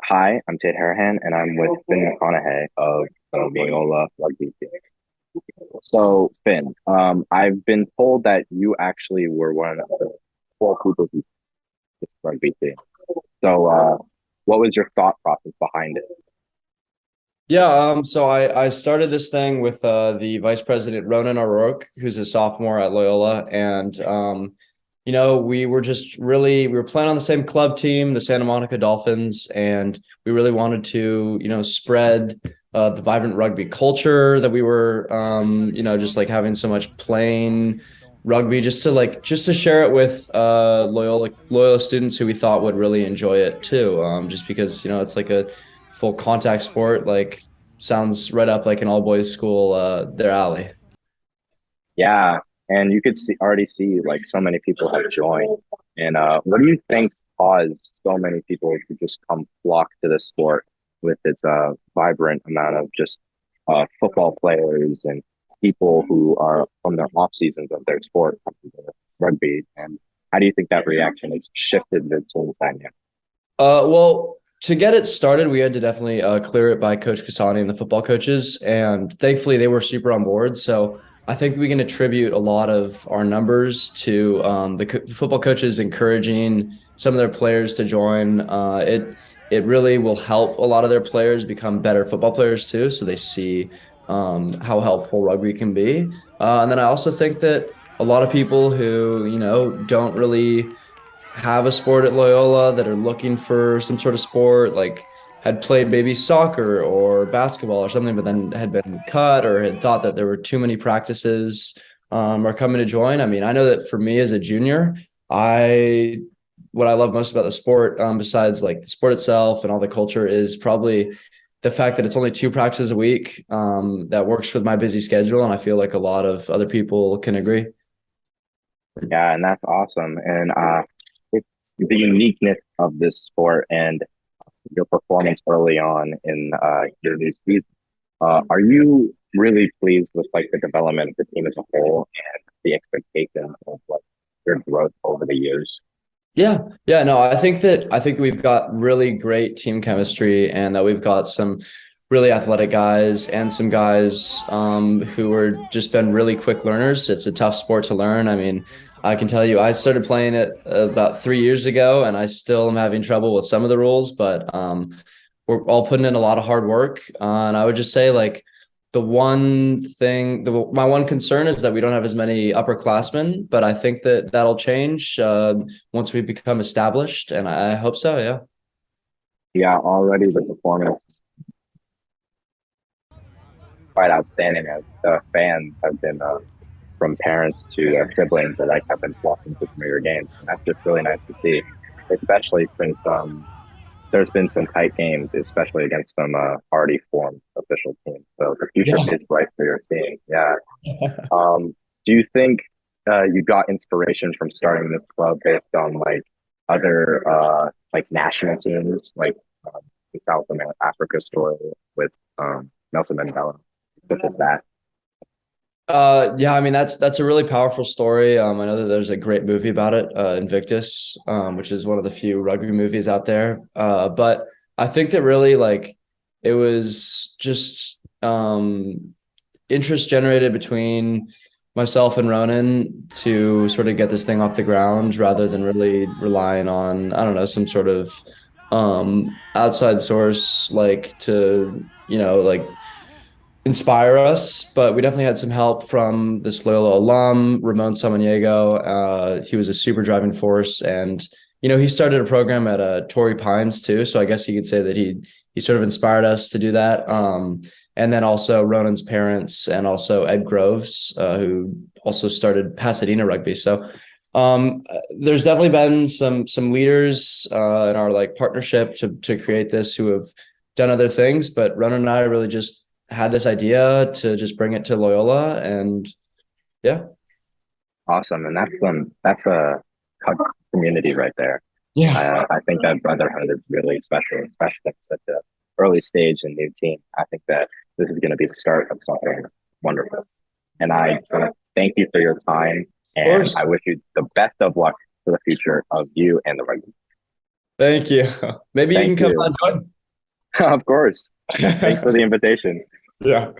Hi, I'm Tate and I'm with Finn McConaughey of the Loyola Rugby team. So, Finn, I've been told that you actually were one of the four people who this rugby team. So, what was your thought process behind it? Yeah, so I started this thing with the vice president Ronan O'Rourke, who's a sophomore at Loyola, and we were playing on the same club team, the Santa Monica Dolphins, and we really wanted to spread the vibrant rugby culture that we were just like having so much playing rugby, just to share it with Loyola students who we thought would really enjoy it too, just because it's like a full contact sport, like sounds right up like an all boys school, their alley. Yeah, and you could already see like so many people have joined. And what do you think caused so many people to just come flock to the sport with its vibrant amount of just football players and people who are from their off seasons of their sport, rugby? And how do you think that reaction has shifted the team's dynamic? Well, to get it started, we had to definitely clear it by Coach Kasani and the football coaches, and thankfully they were super on board. So I think we can attribute a lot of our numbers to the football coaches encouraging some of their players to join. It really will help a lot of their players become better football players too, so they see how helpful rugby can be. And then I also think that a lot of people who don't really have a sport at Loyola that are looking for some sort of sport, like had played maybe soccer or basketball or something, but then had been cut or had thought that there were too many practices, are coming to join. I mean, I know that for me as a junior, I what I love most about the sport, besides like the sport itself and all the culture, is probably the fact that it's only two practices a week. That works with my busy schedule, and I feel like a lot of other people can agree. Yeah, and that's awesome. And it's the uniqueness of this sport and your performance early on in your new season. Are you really pleased with like the development of the team as a whole and the expectation of like your growth over the years? Yeah, yeah, no, I think we've got really great team chemistry, and that we've got some really athletic guys and some guys who are just been really quick learners. It's a tough sport to learn. I mean, I can tell you, I started playing it about 3 years ago, and I still am having trouble with some of the rules, but we're all putting in a lot of hard work. And I would just say, like, my one concern is that we don't have as many upperclassmen, but I think that that'll change once we become established, and I hope so. Yeah. Yeah, already the performance is quite outstanding as the fans have been from parents to siblings that like have been flocking to some of your games. And that's just really nice to see, especially since there's been some tight games, especially against some already formed official teams. So the future Yeah. is bright for your team. Yeah. Do you think you got inspiration from starting this club based on like other like national teams, like the South America, Africa story with Nelson Mandela, such as that? Yeah, I mean that's a really powerful story. I know that there's a great movie about it, Invictus, which is one of the few rugby movies out there. But I think that really, like, it was just interest generated between myself and Ronan to sort of get this thing off the ground, rather than really relying on, I don't know, some sort of outside source, like, to like inspire us. But we definitely had some help from this Loyola alum, Ramon Samaniego. He was a super driving force, and he started a program at Torrey Pines too. So I guess you could say that he sort of inspired us to do that. And then also Ronan's parents, and also Ed Groves, who also started Pasadena Rugby. So there's definitely been some leaders in our like partnership to create this, who have done other things, but Ronan and I really just had this idea to just bring it to Loyola, and yeah. Awesome, and that's a community right there. Yeah. I think that brotherhood is really special, especially at such a early stage in new team. I think that this is going to be the start of something wonderful. And I want to thank you for your time, Of and course. I wish you the best of luck for the future of you and the rugby. Thank you. Maybe you Thank can come you. on join. Of course. Thanks for the invitation. Yeah.